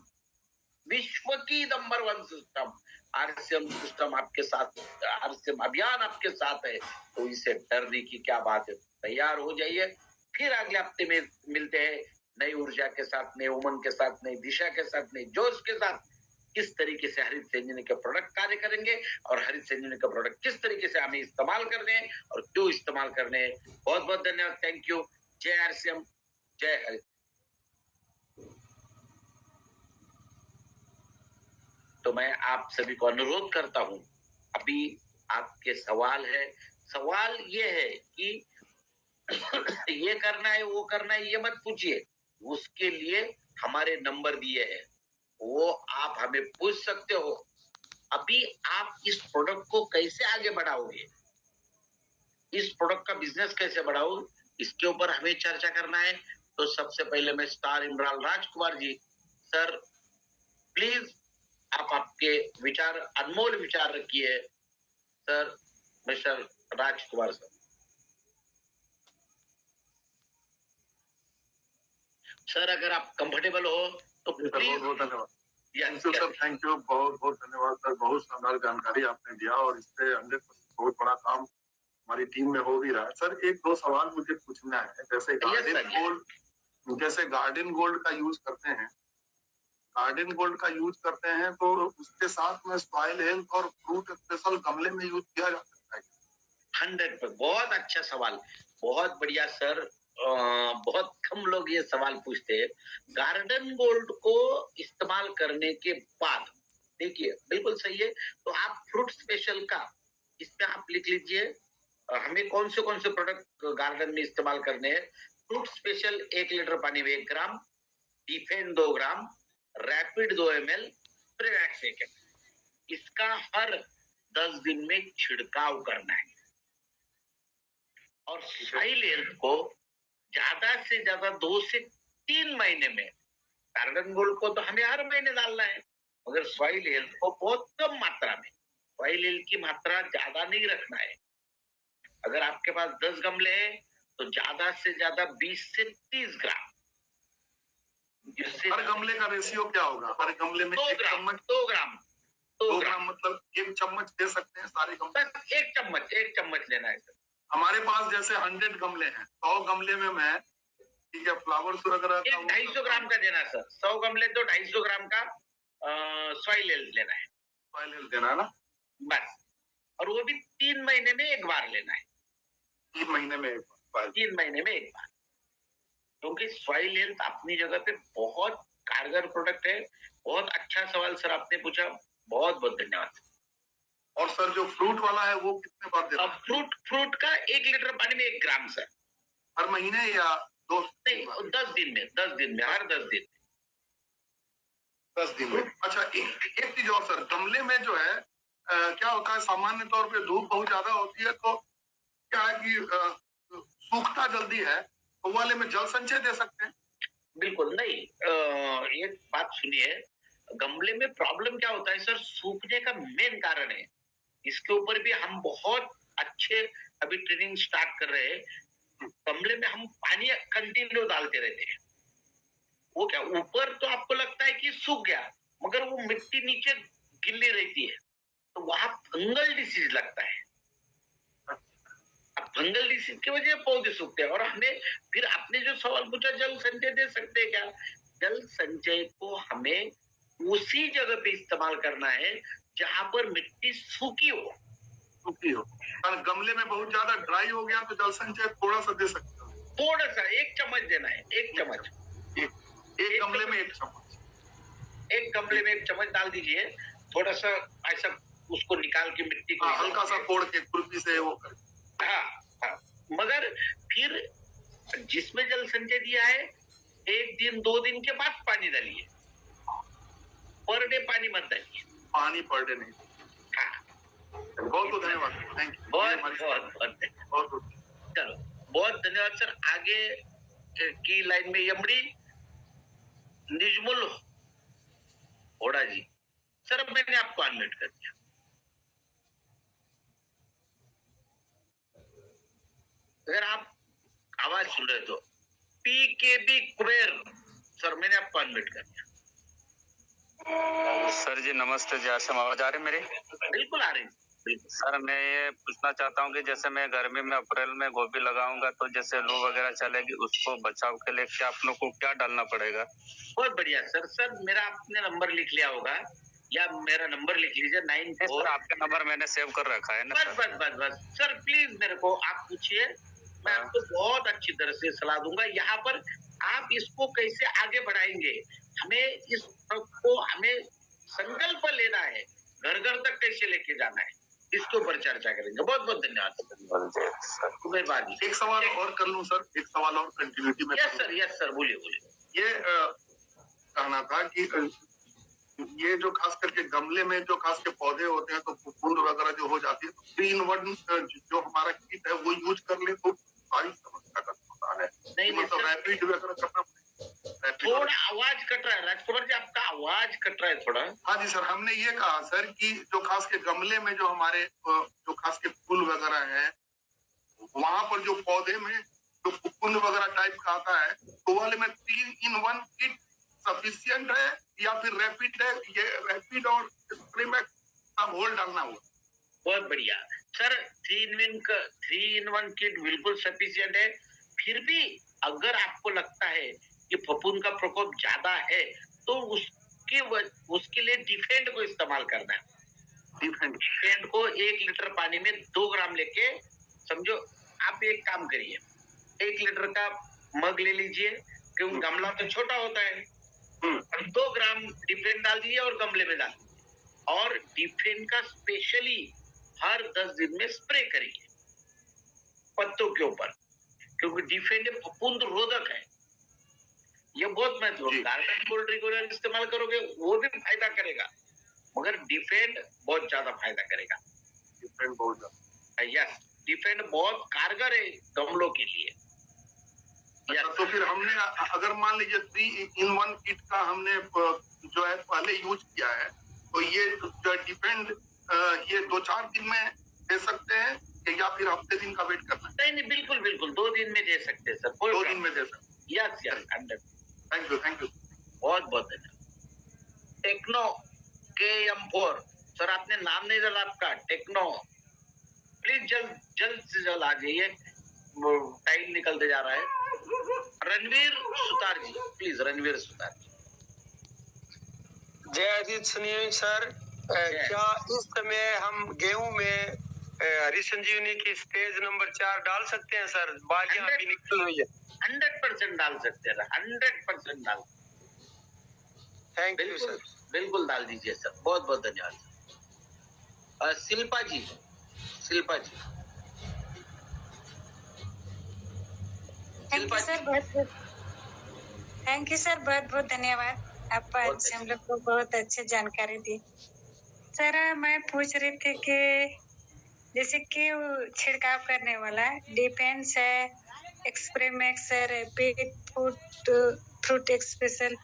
विश्व की नंबर 1 सिस्टम आरसीएम सिस्टम आपके साथ, आरसीएम अभियान आपके साथ है। तो इसे डरने की क्या बात है। तैयार हो जाइए। फिर अगले हफ्ते में मिलते हैं नई ऊर्जा के साथ, नए उमंग के साथ, नई दिशा के साथ, नई जोश के साथ। किस तरीके से हरित संजीवनी के प्रोडक्ट कार्य करेंगे और हरित संजीवनी का प्रोडक्ट किस तरीके से हमें इस्तेमाल करने हैं और क्यों इस्तेमाल करने हैं। बहुत बहुत धन्यवाद। Thank you. जय आरसीएम, जय हरित। तो मैं आप सभी को अनुरोध करता हूं, अभी आपके सवाल है। सवाल ये है कि ये करना है, वो करना है, ये मत पूछिए। उसके लिए हमारे नंबर दिए हैं, वो आप हमें पूछ सकते हो। अभी आप इस प्रोडक्ट को कैसे आगे बढ़ाओगे, इस प्रोडक्ट का बिजनेस कैसे बढ़ाओ, इसके ऊपर हमें चर्चा करना है। तो सबसे पहले मैं star Imran Rajkumar ji, sir please आप आपके विचार, अनमोल विचार रखिए। Sir, mister Rajkumar sir. Sir अगर आप कंफर्टेबल हो तो प्लीज। बहुत बहुत धन्यवाद। Thank you sir, thank you, बहुत बहुत धन्यवाद सर। बहुत शानदार जानकारी आपने दिया और इससे 100% बहुत बड़ा काम हमारी टीम में हो भी रहा है। सर एक दो सवाल मुझे पूछना है। जैसे गार्डन गोल्ड का यूज करते हैं, गार्डन गोल्ड का यूज करते हैं तो उसके साथ में सॉइल हेल्थ और फ्रूट स्पेशल गमले में यूज किया जा सकता है? 100%। बहुत अच्छा सवाल, बहुत बढ़िया सर। बहुत कम लोग ये सवाल पूछते हैं। गार्डन गोल्ड को इस्तेमाल करने के बाद देखिए बिल्कुल सही है। तो आप फ्रूट स्पेशल का इसमें आप लिख लीजिए हमें कौन से प्रोडक्ट गार्डन में इस्तेमाल करने हैं। फ्रूट स्पेशल 1 लीटर पानी में 1 ग्राम, डिफेन 2 ग्राम, रैपिड 2 ml, प्रीवैक्स 1 ml। इसका हर 10 दिन में छिड़काव करना है। और सॉइल हेल्थ को ज्यादा से ज्यादा 2 से 3 महीने में, गार्डन गोल्ड को तो हमें हर महीने डालना है, मगर सॉइल हेल्थ को बहुत कम मात्रा में, सॉइल हेल्थ की मात्रा ज्यादा नहीं रखना है। अगर आपके पास 10 गमले हैं तो ज्यादा से ज्यादा 20 से 30 ग्राम। हर गमले का रेशियो क्या होगा? हर गमले में 1 चम्मच, 2 ग्राम, 2 ग्राम मतलब 1 चम्मच दे सकते हैं सारे गमले? बस 1 चम्मच लेना है सर। हमारे पास जैसे 100 गमले हैं, 100 गमले में मैं, ठीक है, फ्लावर्स वगैरह 250 ग्राम का देना सर। 100 गमले तो 250 ग्राम का सॉइल हेल्थ लेना है। सॉइल हेल्थ देना है ना, बस। और वो भी 3 महीने में 1 बार लेना है। 3 महीने में 1 बार? 3 महीने में 1 बार। क्योंकि सॉइल हेल्थ अपनी जगह पे बहुत कारगर प्रोडक्ट है। बहुत अच्छा सवाल सर आपने पूछा, बहुत बहुत धन्यवाद। और सर जो फ्रूट वाला है वो कितने बार देना? फ्रूट का 1 लीटर पानी में 1 ग्राम सर। हर महीने या 2? नहीं, 10 दिन में, 10 दिन में, हर 10 दिन में। 10 दिन में। अच्छा, एक चीज और सर, गमले में जो है क्या होता है, सामान्य तौर पे धूप बहुत ज्यादा होती है, तो क्या है कि सूखता जल्दी है, तो वाले में जल संचय दे सकते हैं? बिल्कुल नहीं। एक बात सुनिए, गमले में प्रॉब्लम क्या होता है सर, सूखने का मेन कारण है। इसके ऊपर भी हम बहुत अच्छे अभी ट्रेनिंग स्टार्ट कर रहे हैं। गमले में हम पानी कंटिन्यू डालते रहते हैं। वो क्या, ऊपर तो आपको लगता है कि सूख गया, मगर वो मिट्टी नीचे गिल्ली रहती है, तो वहां फंगल डिसीज लगता है। अब फंगल डिसीज की वजह से पौधे सूखते हैं। और हमें फिर आपने जो सवाल पूछा, जल संचय दे सकते हैं क्या? जल संचय को हमें उसी जगह पे इस्तेमाल करना है जहां पर मिट्टी सूखी हो। सूखी हो, और गमले में बहुत ज्यादा ड्राई हो गया तो जल संचय थोड़ा सा दे सकते हो? थोड़ा सा, 1 चम्मच देना है, 1 चम्मच। एक गमले में 1 चम्मच? एक गमले में 1 चम्मच डाल दीजिए। थोड़ा सा ऐसा उसको निकाल के मिट्टी को हल्का सा तोड़ के खुरपी से वो कर। हाँ। मगर फिर जिसमें जल संचय दिया है, 1 दिन 2 दिन के बाद पानी डालिए। पर डे पानी मत डालिए। पानी पर डे नहीं। हाँ, बहुत बहुत धन्यवाद, थैंक यू। बहुत चलो, बहुत धन्यवाद सर। आगे की लाइन में यमड़ी निजमुल होड़ा जी। सर, अब मैंने आपको अनम्यूट कर दिया। अगर आप आवाज सुन रहे तो PKB कुबेर सर, मैंने आपको अनम्यूट कर दिया। सर जी नमस्ते जी, आशम आवाज आ रही मेरी? बिल्कुल आ रही है। सर मैं ये पूछना चाहता हूँ कि जैसे मैं गर्मी में अप्रैल में गोभी लगाऊंगा तो जैसे लू वगैरह चलेगी, उसको बचाव के लिए क्या आप लोग को क्या डालना पड़ेगा? बहुत बढ़िया सर, मेरा आपने नंबर लिख लिया होगा, या मेरा नंबर लिख लीजिए 94। सर आपका नंबर मैंने सेव कर रखा है ना सर? बस सर, प्लीज मेरे को आप पूछिए, मैं आपको बहुत अच्छी तरह से सलाह दूंगा। यहाँ पर आप इसको कैसे आगे बढ़ाएंगे, हमें संकल्प लेना है, घर घर तक कैसे लेके जाना है, इसके ऊपर चर्चा करेंगे। बहुत बहुत धन्यवाद कुबेर बाजी। एक सवाल और कर लूं सर, एक सवाल और कंटिन्यूटी में? यस सर, बोलिए। ये कहना था कि ये जो खास करके गमले में जो खास के पौधे होते हैं, तो फफूंद वगैरह जो हो जाती है, तो 3-in-1 जो हमारा किट है वो यूज कर ले तो सारी समस्या का समाधान है। नहीं, मतलब रैपिड वगैरह करना पड़ेगा? थोड़ा आवाज कट रहा है राजकुमार जी, आपका आवाज कट रहा है थोड़ा। हाँ जी सर, हमने ये कहा सर कि जो खास के गमले में जो हमारे जो खास के फूल वगैरह है, वहां पर जो पौधे में जो फफूंद वगैरह टाइप का आता है, तो वाले में 3-in-1 किट सफिशियंट है या फिर रैपिड है? ये रैपिड और स्प्रे में सब होल डालना होगा? बहुत बढ़िया सर, 3-in-1 किट बिल्कुल सफिशियंट है। फिर भी अगर आपको लगता है कि फफूंद का प्रकोप ज्यादा है, तो उसके लिए डिफेंड को इस्तेमाल करना है। डिफेंड को 1 लीटर पानी में 2 ग्राम लेके, समझो आप एक काम करिए, 1 लीटर का मग ले लीजिए, क्योंकि गमला तो छोटा होता है, 2 ग्राम डिफेंड डाल दीजिए और गमले में डाल दीजिए, और डिफेंड का स्पेशली हर 10 दिन में स्प्रे करिए पत्तों के ऊपर, क्योंकि डिफेंड फफूंद रोधक है। ये बहुत महत्वपूर्ण। गार्डन गोल्ड इस्तेमाल करोगे वो भी फायदा करेगा, मगर डिफेंड बहुत ज्यादा फायदा करेगा। डिफेंड बहुत ज्यादा, यस, डिफेंड बहुत कारगर है गमलों के लिए। तो फिर हमने अगर मान लीजिए 3-in-1 किट का हमने जो है पहले यूज किया है, तो ये जो डिफेंड ये 2-4 दिन में दे सकते हैं या फिर हफ्ते दिन का वेट करना है? नहीं, बिल्कुल 2 दिन में दे सकते हैं सर। 2 दिन में दे सकते हैं? यस 100। Thank you. बहुत धन्यवाद। टेक्नो KM4 सर, आपने नाम नहीं डाला आपका, टेक्नो। प्लीज जल्द से जल्द आ जाइए, टाइम निकलते जा रहा है। रणवीर सुतार जी, प्लीज रणवीर सुतार जी। जय अजीत सुनिए सर, क्या इस समय हम गेहूं में हरी संजीवनी की स्टेज नंबर 4 डाल सकते हैं सर? बालियां अभी निकल रही है। 100% डाल सकते हैं, 100% डाल। Thank you sir. बिल्कुल डाल दीजिए सर, बहुत बहुत धन्यवाद। शिल्पा जी। थैंक यू सर, बहुत बहुत धन्यवाद। आप आज हम लोग को बहुत अच्छी जानकारी दी। सर मैं पूछ रही थी कि जैसे कि वो छिड़काव करने वाला डिफेंस है, एक्सप्रेमेक्स है, रैपिड फ्रूट एक्सपेशल,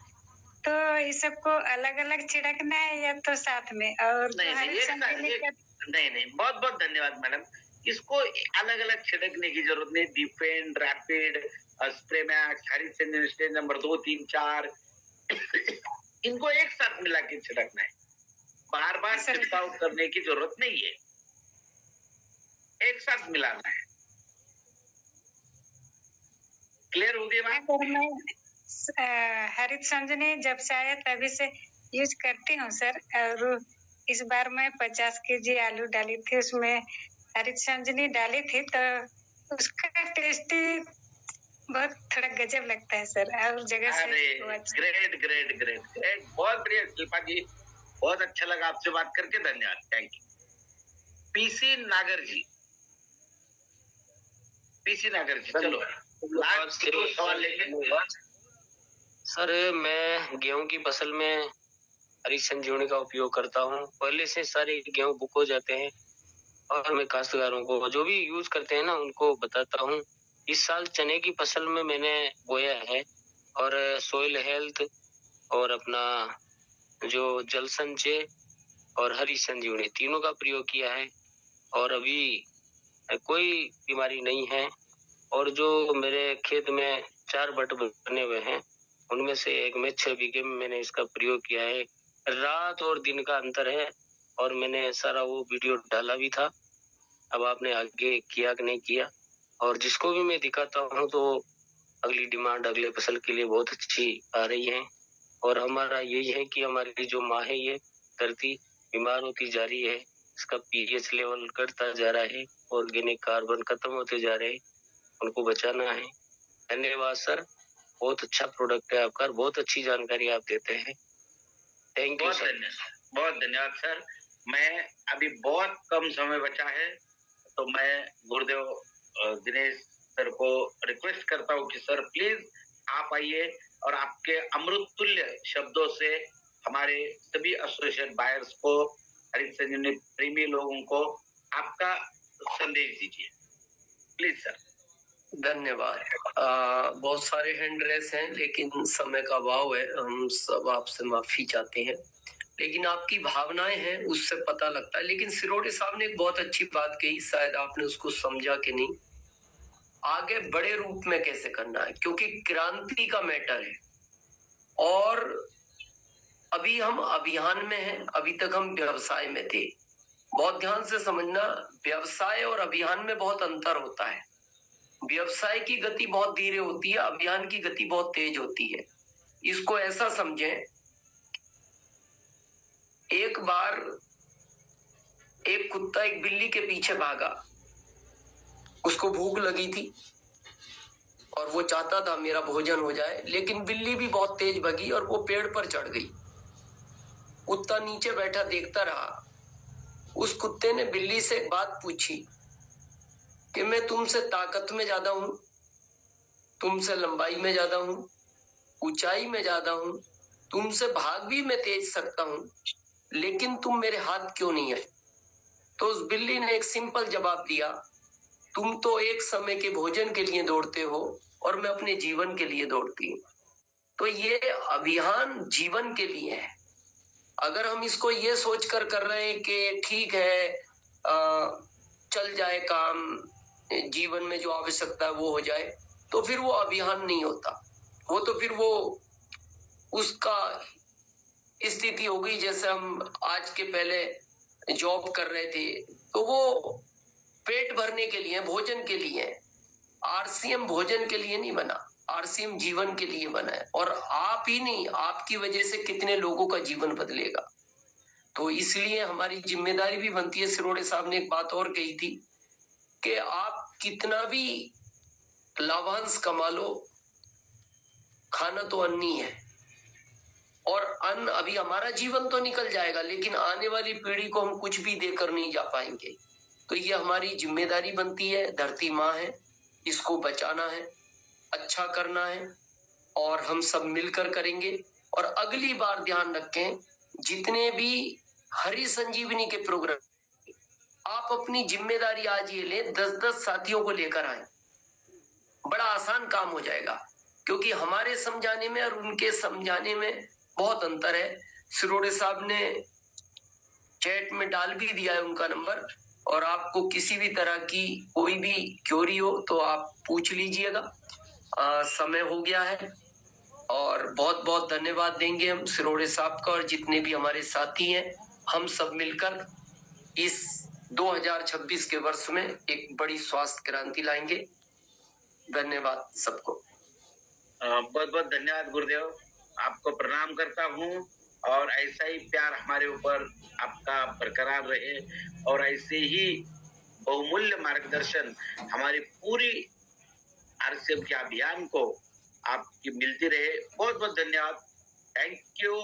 तो इस सबको अलग अलग छिड़कना है या तो साथ में? और नहीं, बहुत बहुत धन्यवाद मैडम। इसको अलग अलग छिड़कने की जरूरत नहीं। डिफेंड, रैपिड, स्प्रेमैक्स, हरित स्टेज नंबर 2, 3, 4 इनको एक साथ मिला के छिड़कना है। बार बार छिड़काव करने की जरूरत नहीं है, एक साथ मिलाना है। क्लियर हो गया बात? हरित संजीवनी जब से आया तभी से यूज करती हूँ सर। और इस बार मैं 50 केजी आलू डाली थी, उसमें हरित संजीवनी डाली थी, तो उसका टेस्ट बहुत थोड़ा गजब लगता है सर। और जगह से ग्रेट ग्रेट ग्रेट ग्रेट, बहुत बढ़िया शिल्पा जी, बहुत अच्छा लगा आपसे बात करके, धन्यवाद, थैंक यू। पीसी नागर जी, चलो लास्ट सवाल लेंगे। सर मैं गेहूं की फसल में हरी संजीवनी का उपयोग करता हूं। पहले से सारे गेहूं बुक हो जाते हैं और मैं काश्तकारों को जो भी यूज करते हैं ना उनको बताता हूं। इस साल चने की फसल में मैंने बोया है और सोइल हेल्थ और अपना जो जल संचय और हरी संजीवनी तीनों का प्रयोग किया है और अभी कोई बीमारी नहीं है। और जो मेरे खेत में 4 बट बने हुए हैं उनमें से एक में 6 बीघे में मैंने इसका प्रयोग किया है। रात और दिन का अंतर है और मैंने सारा वो वीडियो डाला भी था। अब आपने आगे किया कि नहीं किया, और जिसको भी मैं दिखाता हूँ तो अगली डिमांड अगले फसल के लिए बहुत अच्छी आ रही है। और हमारा यही है कि हमारी जो माँ है ये धरती बीमार होती जा रही है, इसका पीएच लेवल घटता जा रहा है, ऑर्गेनिक कार्बन खत्म होते जा रहे हैं, उनको बचाना है। धन्यवाद सर, बहुत अच्छा प्रोडक्ट है आपका, बहुत अच्छी जानकारी आप देते हैं। Thank you sir. बहुत धन्यवाद सर। मैं अभी बहुत कम समय बचा है तो मैं गुरुदेव दिनेश सर को रिक्वेस्ट करता हूँ कि सर प्लीज आप आइए और आपके अमृत तुल्य शब्दों से हमारे सभी एसोसिएट बायर्स को, हरित संजीवनी प्रेमी लोगों को आपका संदेश दीजिए प्लीज सर। धन्यवाद। बहुत सारे हैंड रेस हैं लेकिन समय का अभाव है, हम सब आपसे माफी चाहते हैं, लेकिन आपकी भावनाएं हैं उससे पता लगता है। लेकिन सिरोडे साहब ने एक बहुत अच्छी बात कही, शायद आपने उसको समझा कि नहीं, आगे बड़े रूप में कैसे करना है, क्योंकि क्रांति का मैटर है। और अभी हम अभियान में हैं, अभी तक हम व्यवसाय में थे। बहुत ध्यान से समझना, व्यवसाय और अभियान में बहुत अंतर होता है। व्यवसाय की गति बहुत धीरे होती है, अभियान की गति बहुत तेज होती है। इसको ऐसा समझें, एक बार एक कुत्ता एक बिल्ली के पीछे भागा, उसको भूख लगी थी और वो चाहता था मेरा भोजन हो जाए, लेकिन बिल्ली भी बहुत तेज भागी और वो पेड़ पर चढ़ गई। कुत्ता नीचे बैठा देखता रहा। उस कुत्ते ने बिल्ली से एक बात पूछी कि मैं तुमसे ताकत में ज्यादा हूं, तुमसे लंबाई में ज्यादा हूं, ऊंचाई में ज्यादा हूं, तुमसे भाग भी मैं तेज सकता हूं, लेकिन तुम मेरे हाथ क्यों नहीं आए? तो उस बिल्ली ने एक सिंपल जवाब दिया, तुम तो एक समय के भोजन के लिए दौड़ते हो और मैं अपने जीवन के लिए दौड़ती हूँ। तो ये अभियान जीवन के लिए है। अगर हम इसको ये सोच कर रहे हैं कि ठीक है चल जाए काम, जीवन में जो आवश्यकता है वो हो जाए, तो फिर वो अभियान नहीं होता। वो तो फिर वो उसका स्थिति हो गई जैसे हम आज के पहले जॉब कर रहे थे, तो वो पेट भरने के लिए, भोजन के लिए। आरसीएम भोजन के लिए नहीं बना, आरसीएम जीवन के लिए बना है। और आप ही नहीं, आपकी वजह से कितने लोगों का जीवन बदलेगा। तो इसलिए हमारी जिम्मेदारी भी बनती है। सिरोडे साहब ने एक बात और कही थी कि आप कितना भी लाभांश कमा लो, खाना तो अन्न ही है। और अन्न, अभी हमारा जीवन तो निकल जाएगा लेकिन आने वाली पीढ़ी को हम कुछ भी देकर नहीं जा पाएंगे। तो ये हमारी जिम्मेदारी बनती है। धरती माँ है, इसको बचाना है, अच्छा करना है और हम सब मिलकर करेंगे और अगली बार ध्यान रखें, जितने भी हरि संजीवनी के प्रोग्राम आप अपनी जिम्मेदारी आज ये लें, 10-10 साथियों को लेकर आए, बड़ा आसान काम हो जाएगा। क्योंकि हमारे समझाने में और उनके समझाने में बहुत अंतर है। सिरोड़े साहब ने चैट में डाल भी दिया है उनका नंबर, और आपको किसी भी तरह की कोई भी क्वेरी हो तो आप पूछ लीजिएगा। समय हो गया है और बहुत बहुत धन्यवाद देंगे हम सिरोड़े साहब का, और जितने भी हमारे साथी हैं, हम सब मिलकर इस 2026 के वर्ष में एक बड़ी स्वास्थ्य क्रांति लाएंगे। धन्यवाद सबको। बहुत बहुत धन्यवाद गुरुदेव, आपको प्रणाम करता हूँ, और ऐसा ही प्यार हमारे ऊपर आपका बरकरार रहे, और ऐसे ही बहुमूल्य मार्गदर्शन हमारी पूरी RCM के अभियान को आपकी मिलती रहे। बहुत बहुत धन्यवाद। Thank you.